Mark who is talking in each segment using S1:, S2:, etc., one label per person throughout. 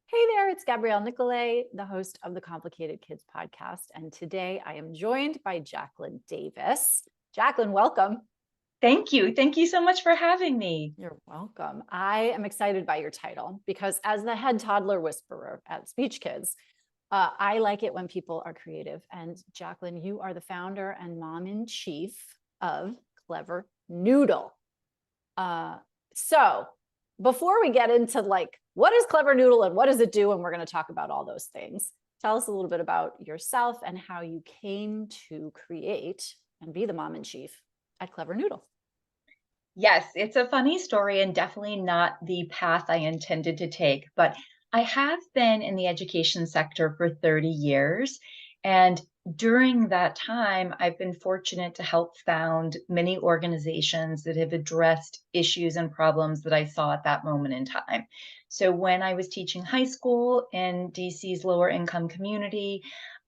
S1: Hey there, it's Gabrielle Nicolay, the host of the Complicated Kids podcast. And today I am joined by Jacquelyn Davis. Jacquelyn, welcome.
S2: Thank you. Thank you so much for having me.
S1: You're welcome. I am excited by your title because, as the head toddler whisperer at Speech Kids, I like it when people are creative. And Jacquelyn, you are the founder and mom in chief of Clever Noodle. So before we get into what is Clever Noodle and what does it do, and we're going to talk about all those things, tell us a little bit about yourself and how you came to create and be the mom in chief at Clever Noodle.
S2: Yes, it's a funny story and definitely not the path I intended to take, but I have been in the education sector for 30 years. And during that time, I've been fortunate to help found many organizations that have addressed issues and problems that I saw at that moment in time. So when I was teaching high school in DC's lower income community,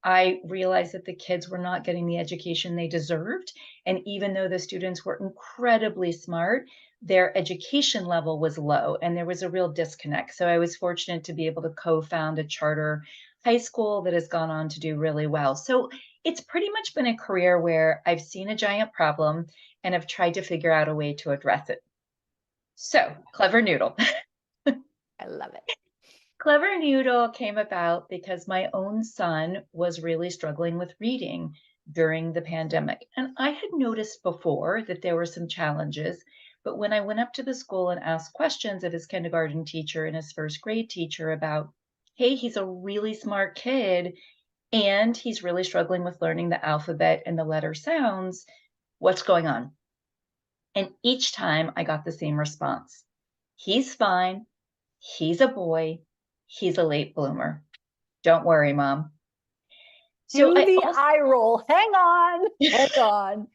S2: I realized that the kids were not getting the education they deserved. And even though the students were incredibly smart, their education level was low and there was a real disconnect. So I was fortunate to be able to co found a charter high school that has gone on to do really well. So it's pretty much been a career where I've seen a giant problem and have tried to figure out a way to address it. So, Clever Noodle.
S1: I love it.
S2: Clever Noodle came about because my own son was really struggling with reading during the pandemic. And I had noticed before that there were some challenges. But when I went up to the school and asked questions of his kindergarten teacher and his first grade teacher about, hey, he's a really smart kid and he's really struggling with learning the alphabet and the letter sounds, what's going on? And each time I got the same response. He's fine. He's a boy. He's a late bloomer. Don't worry, mom. So
S1: Do
S2: I
S1: the
S2: also,
S1: eye roll. Hang on. Hang on.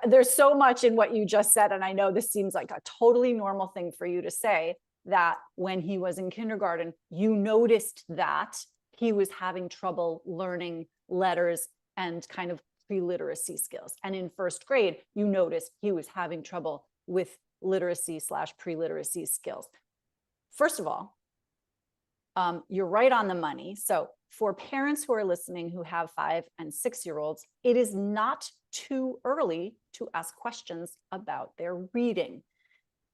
S1: There's so much in what you just said. And I know this seems like a totally normal thing for you to say, that when he was in kindergarten, you noticed that he was having trouble learning letters and kind of pre-literacy skills. And in first grade, you noticed he was having trouble with literacy / pre-literacy skills. First of all, you're right on the money. So for parents who are listening who have 5 and 6-year-olds, it is not too early to ask questions about their reading.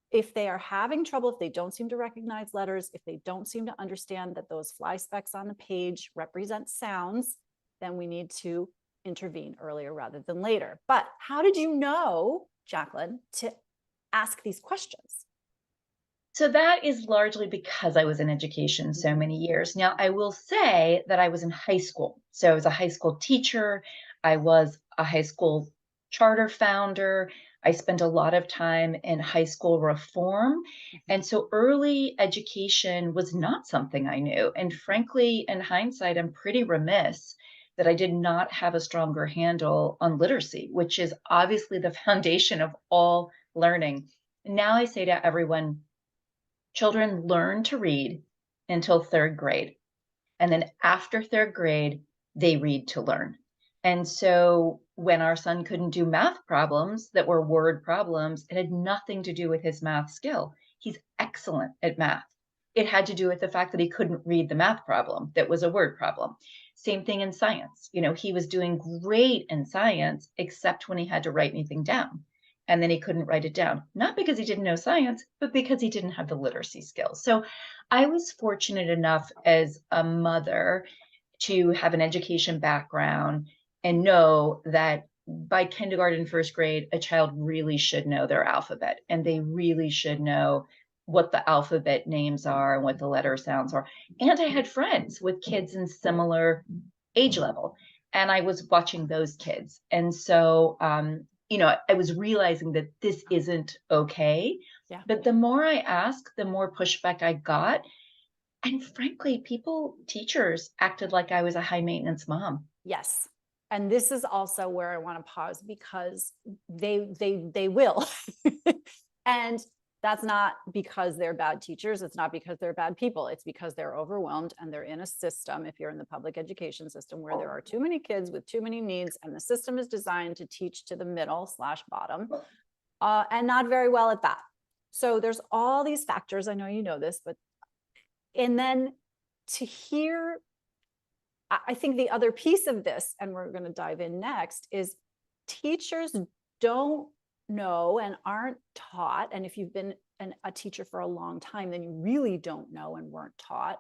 S1: If they are having trouble, if they don't seem to recognize letters, if they don't seem to understand that those fly specks on the page represent sounds, then we need to intervene earlier rather than later. But how did you know, Jacquelyn, to ask these questions?
S2: so that is largely because I was in education so many years. Now, I will say that I was in high school. So I was a high school teacher. I was a high school charter founder. I spent a lot of time in high school reform. And so early education was not something I knew. And frankly, in hindsight, I'm pretty remiss that I did not have a stronger handle on literacy, which is obviously the foundation of all learning. Now I say to everyone, children learn to read until third grade. And then after third grade, they read to learn. And so when our son couldn't do math problems that were word problems, it had nothing to do with his math skill. He's excellent at math. It had to do with the fact that he couldn't read the math problem that was a word problem. Same thing in science. You know, he was doing great in science, except when he had to write anything down. And then he couldn't write it down, not because he didn't know science, but because he didn't have the literacy skills. So I was fortunate enough as a mother to have an education background and know that by kindergarten, first grade, a child really should know their alphabet and they really should know what the alphabet names are and what the letter sounds are. And I had friends with kids in similar age level, and I was watching those kids. And so, I was realizing that this isn't okay.
S1: Yeah.
S2: But the more I asked, the more pushback I got. And frankly, teachers acted like I was a high maintenance mom.
S1: Yes. And this is also where I want to pause, because they will. And that's not because they're bad teachers. It's not because they're bad people. It's because they're overwhelmed and they're in a system, if you're in the public education system, where there are too many kids with too many needs, and the system is designed to teach to the middle / bottom, and not very well at that. So there's all these factors. I know you know this, but And then to hear, I think the other piece of this, and we're going to dive in next, is teachers don't know and aren't taught. And if you've been a teacher for a long time, then you really don't know and weren't taught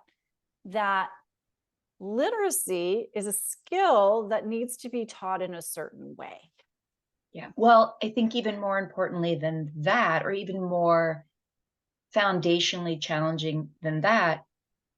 S1: that literacy is a skill that needs to be taught in a certain way.
S2: Yeah. Well, I think even more importantly than that, or even more foundationally challenging than that,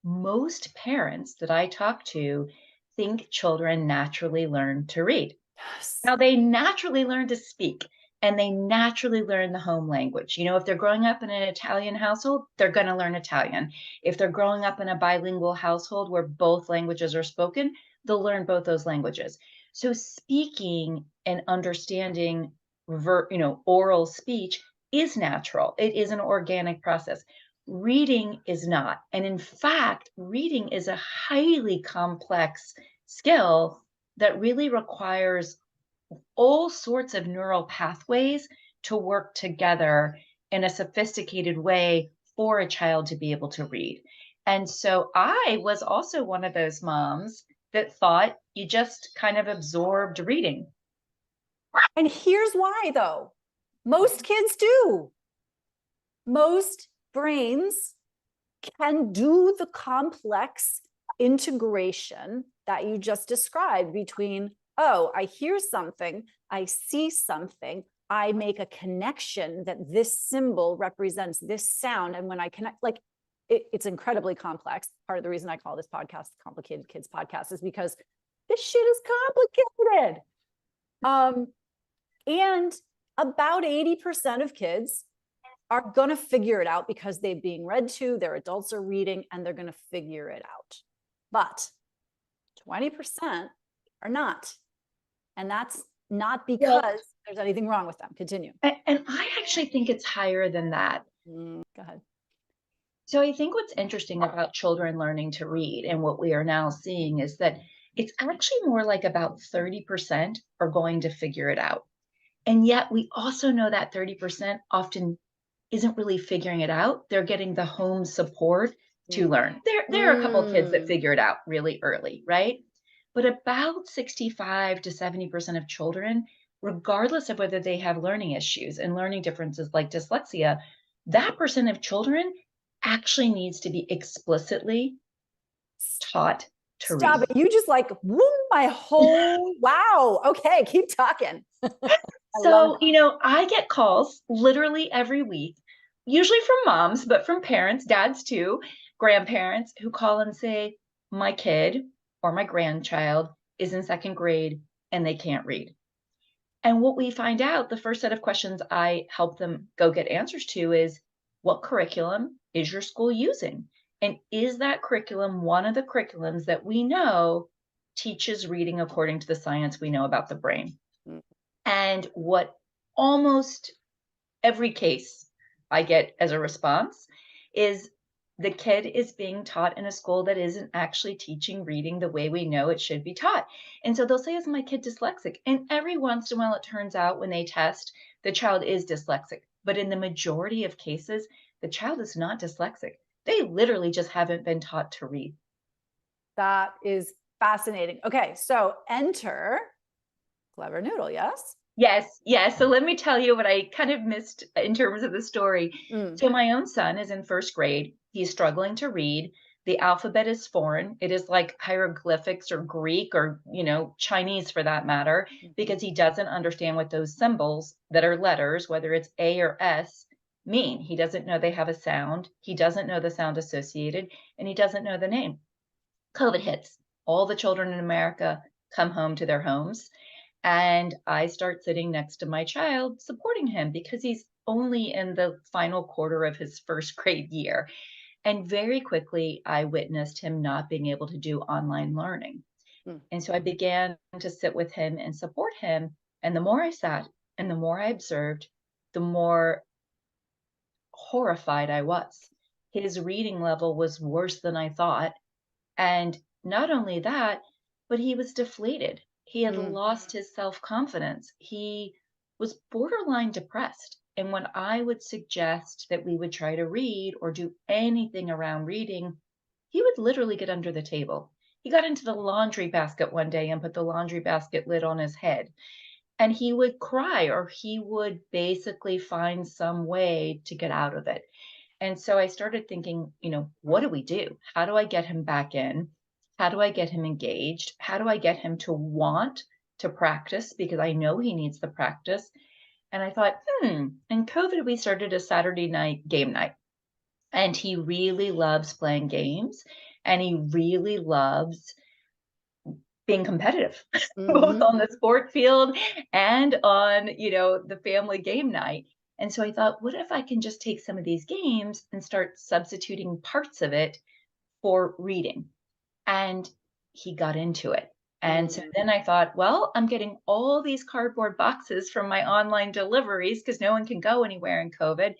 S2: most parents that I talk to think children naturally learn to read.
S1: Yes.
S2: Now, they naturally learn to speak and they naturally learn the home language. You know, if they're growing up in an Italian household, they're going to learn Italian. If they're growing up in a bilingual household where both languages are spoken, they'll learn both those languages. So, speaking and understanding, oral speech is natural. It is an organic process. Reading is not. And in fact, reading is a highly complex skill that really requires all sorts of neural pathways to work together in a sophisticated way for a child to be able to read. And so I was also one of those moms that thought you just kind of absorbed reading.
S1: And here's why, though. Most kids do. Most brains can do the complex integration that you just described between, oh, I hear something, I see something, I make a connection that this symbol represents this sound. And when I connect, like it's incredibly complex. Part of the reason I call this podcast Complicated Kids Podcast is because this shit is complicated. And about 80% of kids are going to figure it out because they're being read to, their adults are reading, and they're going to figure it out. But 20% are not. And that's not because there's anything wrong with them. Continue.
S2: And I actually think it's higher than that.
S1: Go ahead.
S2: So I think what's interesting about children learning to read and what we are now seeing is that it's actually more like about 30% are going to figure it out. And yet we also know that 30% often isn't really figuring it out. They're getting the home support to learn. There are a couple of kids that figure it out really early, right? But about 65 to 70% of children, regardless of whether they have learning issues and learning differences like dyslexia, that percent of children actually needs to be explicitly taught to
S1: Stop
S2: read.
S1: it. You just like, woo, my whole, wow. Okay, keep talking.
S2: So, I get calls literally every week, usually from moms, but from parents, dads too, grandparents who call and say, my kid or my grandchild is in second grade and they can't read. And what we find out, the first set of questions I help them go get answers to is, what curriculum is your school using? And is that curriculum one of the curriculums that we know teaches reading according to the science we know about the brain? And what almost every case I get as a response is the kid is being taught in a school that isn't actually teaching reading the way we know it should be taught. And so they'll say, is my kid dyslexic? And every once in a while, it turns out when they test, the child is dyslexic. But in the majority of cases, the child is not dyslexic. They literally just haven't been taught to read.
S1: That is fascinating. Okay, so enter Clever Noodle, yes?
S2: Yes. So let me tell you what I kind of missed in terms of the story. So my own son is in first grade. He's struggling to read. The alphabet is foreign. It is like hieroglyphics or Greek or, Chinese for that matter, because he doesn't understand what those symbols that are letters, whether it's A or S, mean. He doesn't know they have a sound. He doesn't know the sound associated, and he doesn't know the name. COVID hits. All the children in America come home to their homes. And I start sitting next to my child, supporting him because he's only in the final quarter of his first grade year. And very quickly, I witnessed him not being able to do online learning. And so I began to sit with him and support him. And the more I sat and the more I observed, the more horrified I was. His reading level was worse than I thought. And not only that, but he was deflated. He had lost his self-confidence. He was borderline depressed. And when I would suggest that we would try to read or do anything around reading, he would literally get under the table. He got into the laundry basket one day and put the laundry basket lid on his head. And he would cry, or he would basically find some way to get out of it. And so I started thinking, what do we do? How do I get him back in? How do I get him engaged? How do I get him to want to practice? Because I know he needs the practice. And I thought, in COVID, we started a Saturday night game night. And he really loves playing games, and he really loves being competitive, both
S1: Mhm.
S2: on the sport field and on, the family game night. And so I thought, what if I can just take some of these games and start substituting parts of it for reading? And he got into it. And so
S1: Mm.
S2: then I thought, well, I'm getting all these cardboard boxes from my online deliveries because no one can go anywhere in COVID.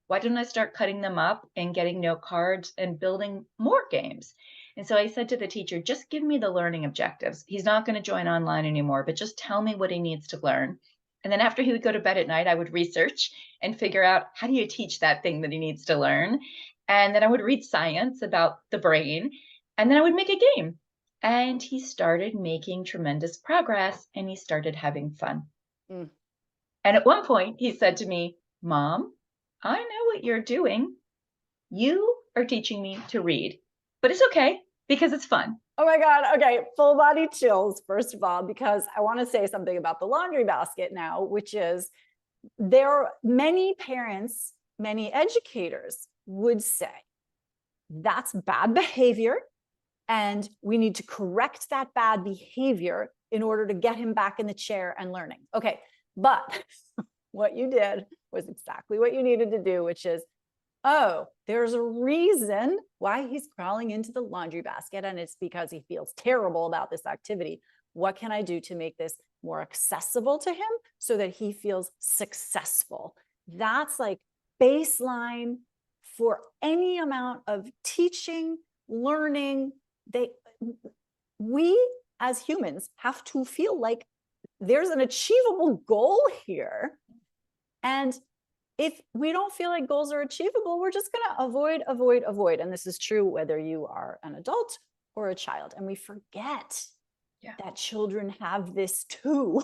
S2: Why don't I start cutting them up and getting note cards and building more games? And so I said to the teacher, just give me the learning objectives. He's not going to join online anymore, but just tell me what he needs to learn. And then after he would go to bed at night, I would research and figure out, how do you teach that thing that he needs to learn? And then I would read science about the brain, and then I would make a game. And he started making tremendous progress, and he started having fun.
S1: Mm.
S2: And at one point, he said to me, Mom, I know what you're doing. You are teaching me to read, but it's okay because it's fun.
S1: Oh my God. Okay. Full body chills, first of all, because I want to say something about the laundry basket now, which is there are many parents, many educators would say that's bad behavior. And we need to correct that bad behavior in order to get him back in the chair and learning. Okay. But what you did was exactly what you needed to do, which is, oh, there's a reason why he's crawling into the laundry basket, and it's because he feels terrible about this activity. What can I do to make this more accessible to him so that he feels successful? That's like baseline for any amount of teaching, learning. We as humans have to feel like there's an achievable goal here. And if we don't feel like goals are achievable, we're just going to avoid. And this is true whether you are an adult or a child. And we forget that children have this too.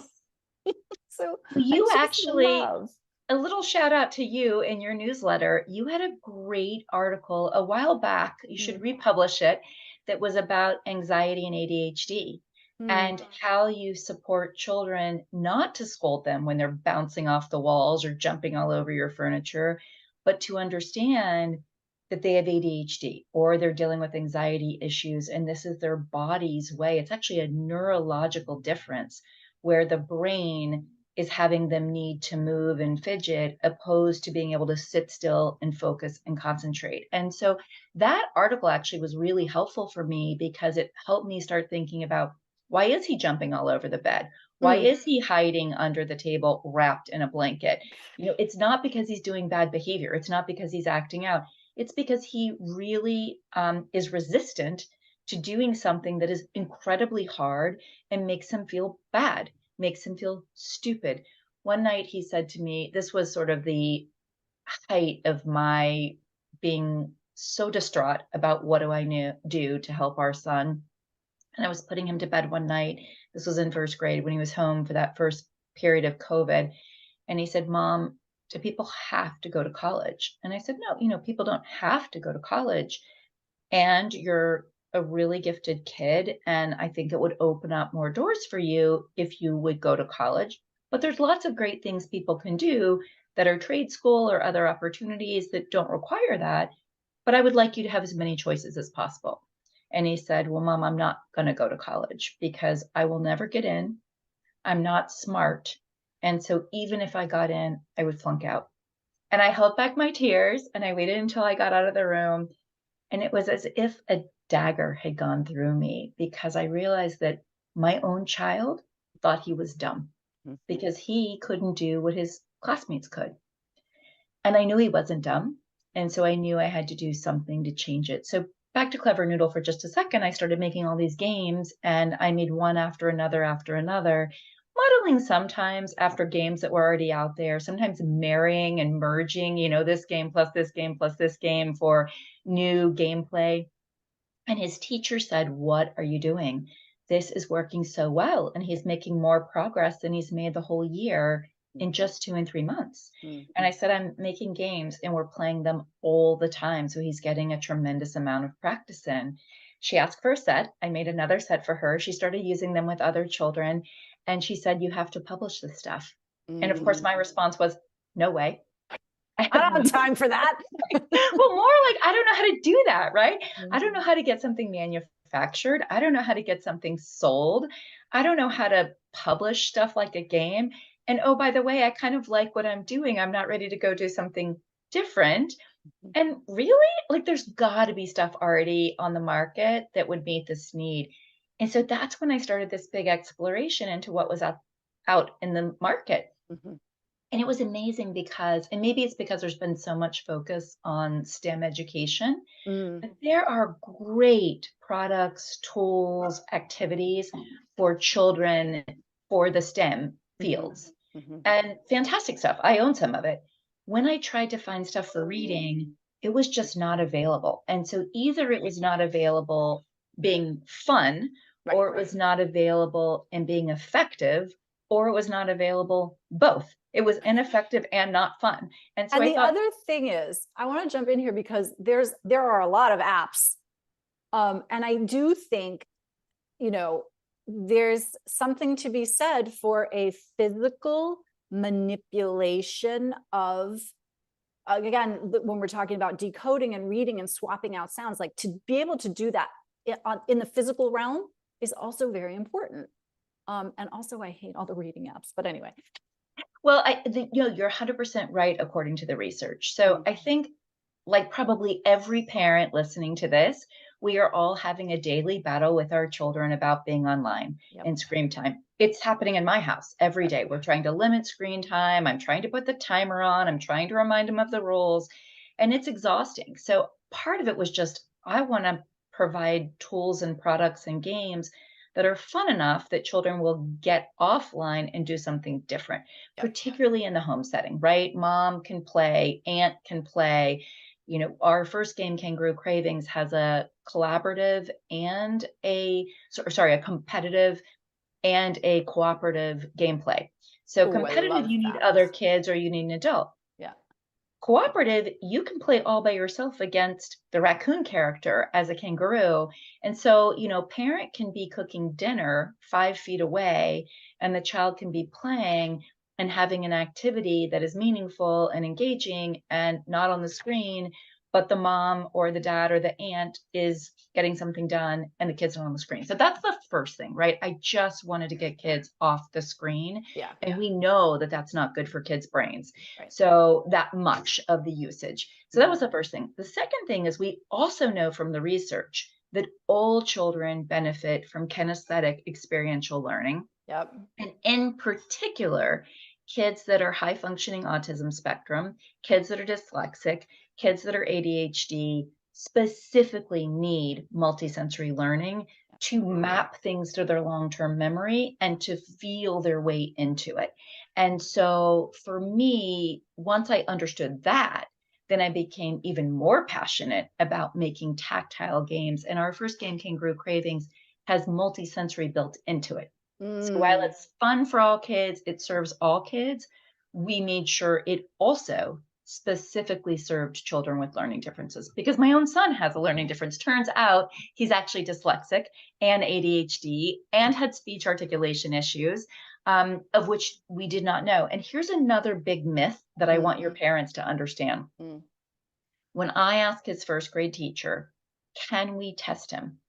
S1: So I
S2: You
S1: just
S2: actually,
S1: love.
S2: a little shout out to you in your newsletter. You had a great article a while back. You should
S1: Mm,
S2: republish it. That was about anxiety and ADHD
S1: mm,
S2: and how you support children not to scold them when they're bouncing off the walls or jumping all over your furniture, but to understand that they have ADHD or they're dealing with anxiety issues and this is their body's way. It's actually a neurological difference where the brain is having them need to move and fidget opposed to being able to sit still and focus and concentrate. And so that article actually was really helpful for me because it helped me start thinking about, why is he jumping all over the bed? Why
S1: mm.
S2: is he hiding under the table wrapped in a blanket? It's not because he's doing bad behavior. It's not because he's acting out. It's because he really is resistant to doing something that is incredibly hard and makes him feel bad, makes him feel stupid. One night he said to me, this was sort of the height of my being so distraught about what do I do to help our son. And I was putting him to bed one night. This was in first grade when he was home for that first period of COVID. And he said, Mom, do people have to go to college? And I said, no, people don't have to go to college. And you're a really gifted kid. And I think it would open up more doors for you if you would go to college. But there's lots of great things people can do that are trade school or other opportunities that don't require that. But I would like you to have as many choices as possible. And he said, well, Mom, I'm not going to go to college because I will never get in. I'm not smart. And so even if I got in, I would flunk out. And I held back my tears and I waited until I got out of the room. And it was as if a dagger had gone through me because I realized that my own child thought he was dumb because he couldn't do what his classmates could. And I knew he wasn't dumb. And so I knew I had to do something to change it. So back to Clever Noodle for just a second, I started making all these games and I made one after another, modeling sometimes after games that were already out there, sometimes marrying and merging, this game plus this game plus this game for new gameplay. And his teacher said, "What are you doing? This is working so well." And he's making more progress than he's made the whole year in just 2 and 3 months.
S1: Mm.
S2: And I said, "I'm making games and we're playing them all the time. So he's getting a tremendous amount of practice in." She asked for a set. I made another set for her. She started using them with other children. And she said, "You have to publish this stuff." And of course,
S1: Mm.
S2: my response was, "No way. I
S1: I
S2: have
S1: don't have
S2: no
S1: time for that.
S2: well, more like I don't know how to do that, right? I don't know
S1: Mhm.
S2: how to get something manufactured. I don't know how to get something sold. I don't know how to publish stuff like a game. And oh, by the way, I kind of like what I'm doing. I'm not ready to go do something different.
S1: Mhm.
S2: And really, like there's got to be stuff already on the market that would meet this need. And so that's when I started this big exploration into what was out in the market.
S1: Mhm.
S2: And it was amazing because, and maybe it's because there's been so much focus on STEM education,
S1: Mm.
S2: but there are great products, tools, activities for children for the STEM
S1: Mhm.
S2: fields
S1: Mhm.
S2: and fantastic stuff. I own some of it. When I tried to find stuff for reading, it was just not available. And so either it was not available being fun,
S1: Right.
S2: or it was not available and being effective, or it was not available both. It was ineffective and not fun. And so
S1: And
S2: I
S1: the
S2: thought,
S1: other thing is, I want to jump in here because there are a lot of apps. And I do think, you know, there's something to be said for a physical manipulation of, again, when we're talking about decoding and reading and swapping out sounds, like to be able to do that in the physical realm is also very important. And also, I hate all the reading apps, but anyway.
S2: well, you're 100% right according to the research. So
S1: Mm.
S2: I think, like probably every parent listening to this, we are all having a daily battle with our children about being online
S1: Yep.
S2: and screen time. It's happening in my house every day. We're trying to limit screen time. I'm trying to put the timer on. I'm trying to remind them of the rules, and it's exhausting. So part of it was just I want to provide tools and products and games that are fun enough that children will get offline and do something different,
S1: Yep.
S2: particularly in the home setting, right? Mom can play, aunt can play. Our first game, Kangaroo Cravings, has a collaborative and a competitive and a cooperative gameplay. So
S1: Oh, I
S2: competitive,
S1: love
S2: you need
S1: that.
S2: other kids or you need an adult.
S1: Yeah.
S2: Cooperative, you can play all by yourself against the raccoon character as a kangaroo. And so, parent can be cooking dinner 5 feet away, and the child can be playing and having an activity that is meaningful and engaging and not on the screen, but the mom or the dad or the aunt is getting something done and the kids are on the screen. So that's the first thing, right? I just wanted to get kids off the screen.
S1: Yeah.
S2: And we know that that's not good for kids' brains.
S1: Right.
S2: So that much of the usage. So that
S1: Mhm.
S2: was the first thing. The second thing is we also know from the research that all children benefit from kinesthetic experiential learning.
S1: Yep.
S2: And in particular, kids that are high functioning autism spectrum, kids that are dyslexic, kids that are ADHD specifically need multisensory learning to map things to their long term memory and to feel their way into it. And so for me, once I understood that, then I became even more passionate about making tactile games. And our first game, Kangaroo Cravings, has multisensory built into it. So while
S1: Mm.
S2: it's fun for all kids, it serves all kids, we made sure it also specifically served children with learning differences because my own son has a learning difference. Turns out he's actually dyslexic and ADHD and had speech articulation issues, of which we did not know. And here's another big myth that I want your
S1: Mhm.
S2: parents to understand.
S1: Mm.
S2: When I asked his first grade teacher, "Can we test him?"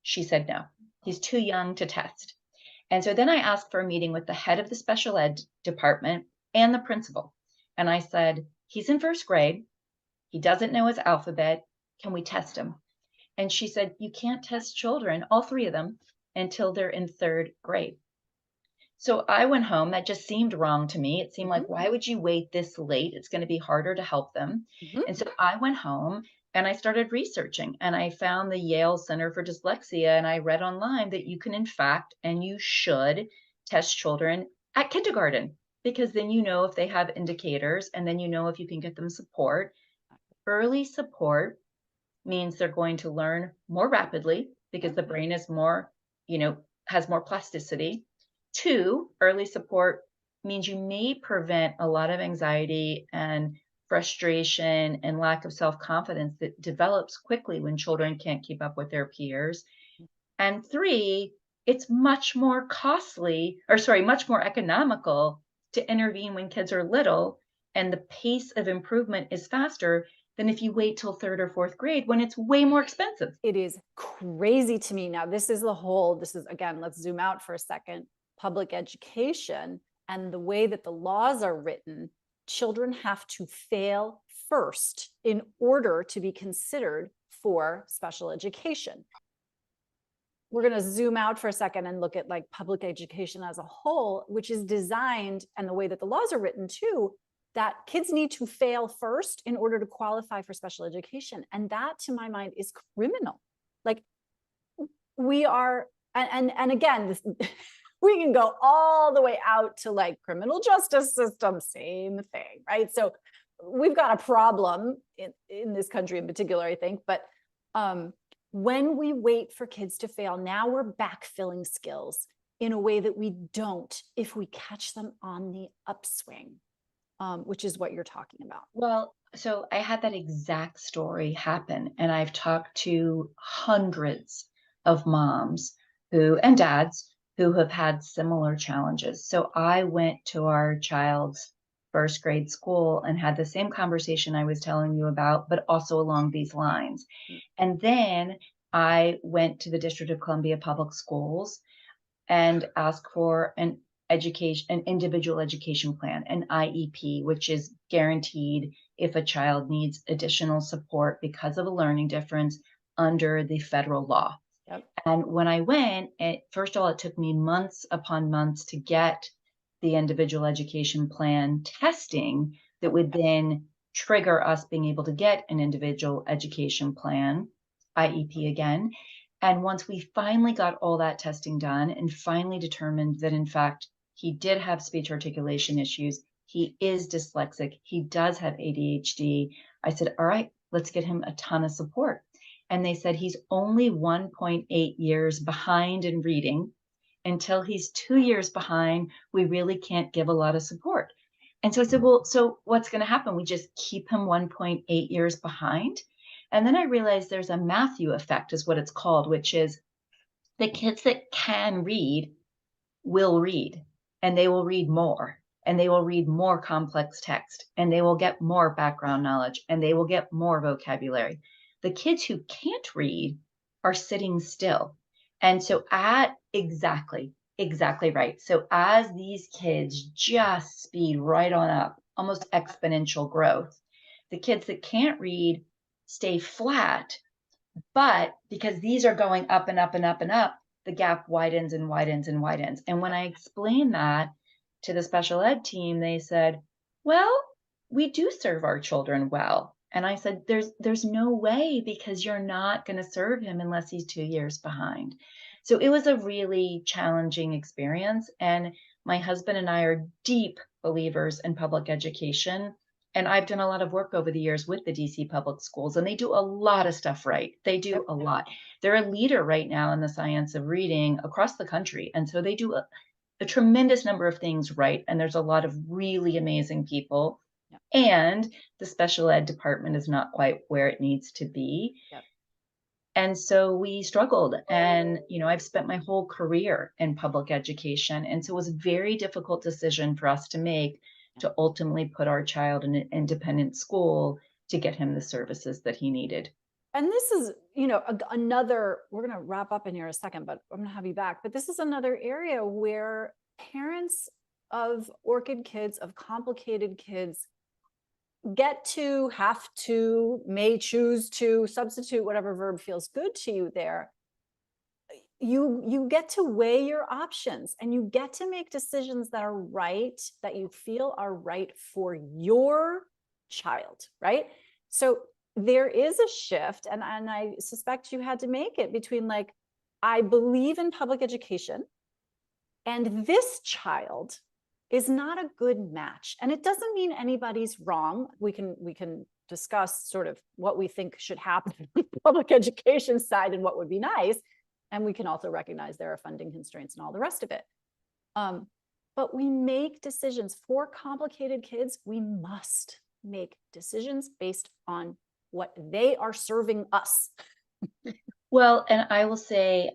S2: She said no. He's too young to test. And so then I asked for a meeting with the head of the special ed department and the principal. And I said, "He's in first grade. He doesn't know his alphabet. Can we test him?" And she said, "You can't test children, all three of them, until they're in third grade." So I went home. That just seemed wrong to me. It seemed
S1: Mhm.
S2: like, why would you wait this late? It's going to be harder to help them.
S1: Mhm.
S2: And so I went home and I started researching and I found the Yale Center for Dyslexia. And I read online that you can, in fact, and you should test children at kindergarten because then you know if they have indicators and then you know if you can get them support. Early support means they're going to learn more rapidly because the brain is more, has more plasticity. Two, early support means you may prevent a lot of anxiety and frustration and lack of self-confidence that develops quickly when children can't keep up with their peers. And three, it's much more costly, or sorry, much more economical to intervene when kids are little, and the pace of improvement is faster than if you wait till third or fourth grade when it's way more expensive.
S1: It is crazy to me. Now, this is again, let's zoom out for a second. Public education and the way that the laws are written, children have to fail first in order to be considered for special education. We're going to zoom out for a second and look at like public education as a whole, which is designed, and the way that the laws are written too, that kids need to fail first in order to qualify for special education. And that, to my mind, is criminal. Like, we are, and again, this, we can go all the way out to like criminal justice system, same thing, right? So we've got a problem in this country in particular, I think, but when we wait for kids to fail, now we're backfilling skills in a way that we don't if we catch them on the upswing, which is what you're talking about.
S2: Well, so I had that exact story happen, and I've talked to hundreds of moms and dads who have had similar challenges. So I went to our child's first grade school and had the same conversation I was telling you about, but also along these lines. And then I went to the District of Columbia Public Schools and asked for an individual education plan, an IEP, which is guaranteed if a child needs additional support because of a learning difference under the federal law.
S1: Yep.
S2: And when I went, first of all, it took me months upon months to get the individual education plan testing that would then trigger us being able to get an individual education plan, IEP again. And once we finally got all that testing done and finally determined that, in fact, he did have speech articulation issues, he is dyslexic, he does have ADHD, I said, all right, let's get him a ton of support. And they said he's only 1.8 years behind in reading. Until he's 2 years behind, we really can't give a lot of support. And so I said, well, so what's going to happen? We just keep him 1.8 years behind? And then I realized there's a Matthew effect, is what it's called, which is the kids that can read will read, and they will read more, and they will read more complex text, and they will get more background knowledge, and they will get more vocabulary. The kids who can't read are sitting still. And so exactly right. So as these kids just speed right on up, almost exponential growth, the kids that can't read stay flat, but because these are going up and up and up and up, the gap widens and widens and widens. And when I explained that to the special ed team, they said, well, we do serve our children well. And I said, there's no way, because you're not going to serve him unless he's 2 years behind. So it was a really challenging experience. And my husband and I are deep believers in public education. And I've done a lot of work over the years with the DC public schools, and they do a lot of stuff right. They do a lot. They're a leader right now in the science of reading across the country. And so they do a tremendous number of things right. And there's a lot of really amazing people. Yep. And the special ed department is not quite where it needs to be. Yep. And so we struggled. And, I've spent my whole career in public education. And so it was a very difficult decision for us to make, to ultimately put our child in an independent school to get him the services that he needed.
S1: And this is, another, we're going to wrap up in here in a second, but I'm going to have you back. But this is another area where parents of orchid kids, of complicated kids, have to, may choose to substitute whatever verb feels good to you there. You get to weigh your options, and you get to make decisions that are right, that you feel are right for your child, right? So there is a shift, and I suspect you had to make it between, like, I believe in public education, and this child is not a good match. And it doesn't mean anybody's wrong. We can discuss sort of what we think should happen on the public education side and what would be nice. And we can also recognize there are funding constraints and all the rest of it. But we make decisions for complicated kids. We must make decisions based on what they are serving us.
S2: Well, and I will say,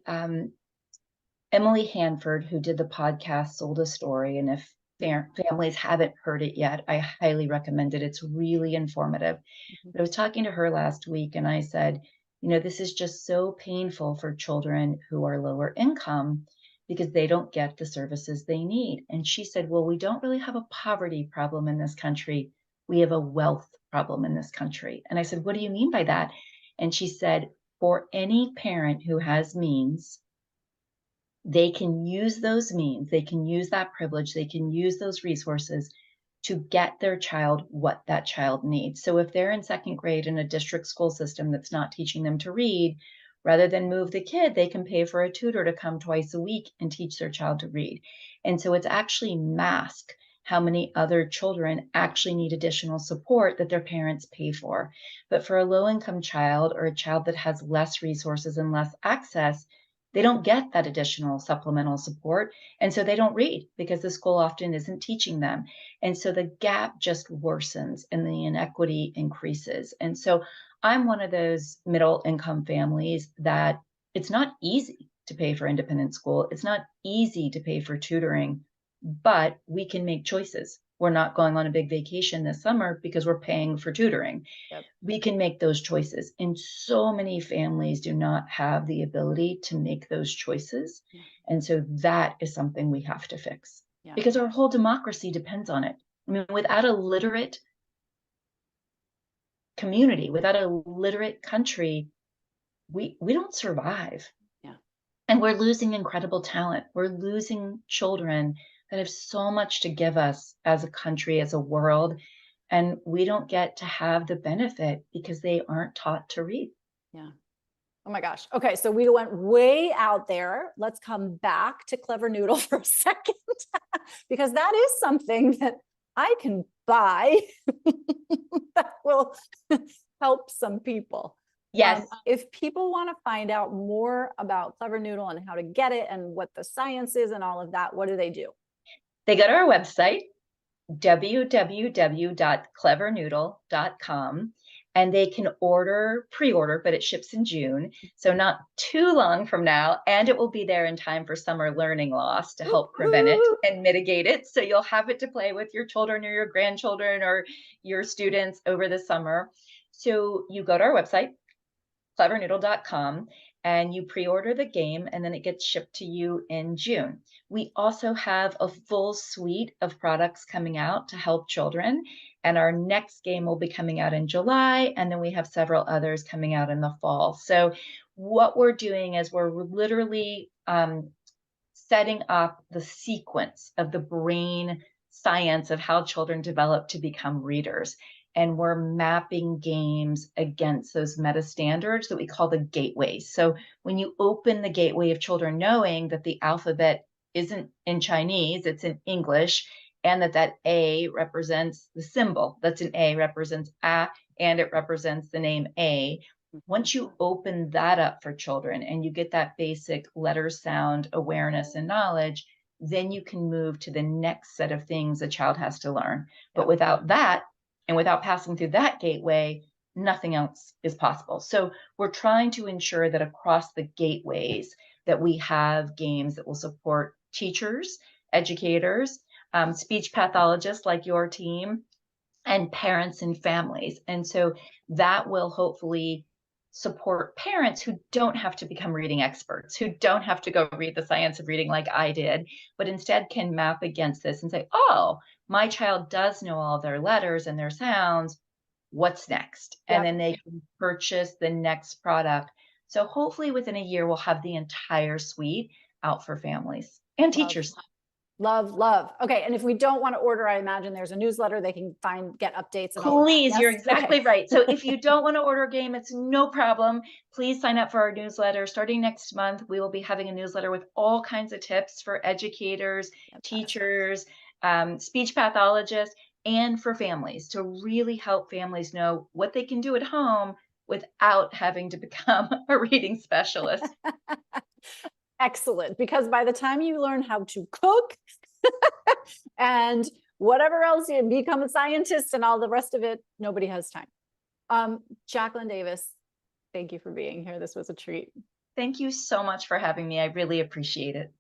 S2: Emily Hanford, who did the podcast, sold a story. And if families haven't heard it yet, I highly recommend it. It's really informative. But I was talking to her last week and I said, this is just so painful for children who are lower income because they don't get the services they need. And she said, well, we don't really have a poverty problem in this country. We have a wealth problem in this country. And I said, what do you mean by that? And she said, for any parent who has means, they can use those means, they can use that privilege, they can use those resources to get their child what that child needs. So if they're in second grade in a district school system that's not teaching them to read, rather than move the kid, they can pay for a tutor to come twice a week and teach their child to read. And so it's actually masked how many other children actually need additional support that their parents pay for. But for a low-income child or a child that has less resources and less access, they don't get that additional supplemental support. And so they don't read because the school often isn't teaching them. And so the gap just worsens and the inequity increases. And so I'm one of those middle income families that it's not easy to pay for independent school. It's not easy to pay for tutoring, but we can make choices. We're not going on a big vacation this summer because we're paying for tutoring.
S1: Yep.
S2: We can make those choices. And so many families do not have the ability to make those choices. And so that is something we have to fix because our whole democracy depends on it. I mean, without a literate community, without a literate country, we don't survive.
S1: Yeah.
S2: And we're losing incredible talent. We're losing children that have so much to give us as a country, as a world. And we don't get to have the benefit because they aren't taught to read.
S1: Yeah. Oh my gosh. Okay. So we went way out there. Let's come back to Clever Noodle for a second, because that is something that I can buy that will help some people.
S2: Yes.
S1: If people want to find out more about Clever Noodle and how to get it and what the science is and all of that, what do they do?
S2: They go to our website, www.clevernoodle.com, and they can pre-order, but it ships in June. So not too long from now, and it will be there in time for summer learning loss to help prevent it and mitigate it. So you'll have it to play with your children or your grandchildren or your students over the summer. So you go to our website, clevernoodle.com, and you pre-order the game, and then it gets shipped to you in June. We also have a full suite of products coming out to help children, and our next game will be coming out in July, and then we have several others coming out in the fall. So what we're doing is we're literally setting up the sequence of the brain science of how children develop to become readers. And we're mapping games against those meta standards that we call the gateways. So when you open the gateway of children knowing that the alphabet isn't in Chinese, it's in English, and that A represents the symbol, that's an A represents A, and it represents the name A. Once you open that up for children and you get that basic letter sound awareness and knowledge, then you can move to the next set of things a child has to learn. But without that, and without passing through that gateway, nothing else is possible. So we're trying to ensure that across the gateways that we have games that will support teachers, educators, speech pathologists like your team, and parents and families. And so that will hopefully support parents who don't have to become reading experts, who don't have to go read the science of reading like I did, but instead can map against this and say, oh, my child does know all their letters and their sounds. What's next? And then they can purchase the next product. So hopefully within a year, we'll have the entire suite out for families and teachers.
S1: Love. Okay. And if we don't want to order, I imagine there's a newsletter they can get updates. And
S2: Please,
S1: yes?
S2: You're exactly right. So if you don't want to order a game, it's no problem. Please sign up for our newsletter. Starting next month, we will be having a newsletter with all kinds of tips for educators, teachers, speech pathologists, and for families to really help families know what they can do at home without having to become a reading specialist.
S1: Excellent. Because by the time you learn how to cook and whatever else you become a scientist and all the rest of it, nobody has time. Jacquelyn Davis, thank you for being here. This was a treat.
S2: Thank you so much for having me. I really appreciate it.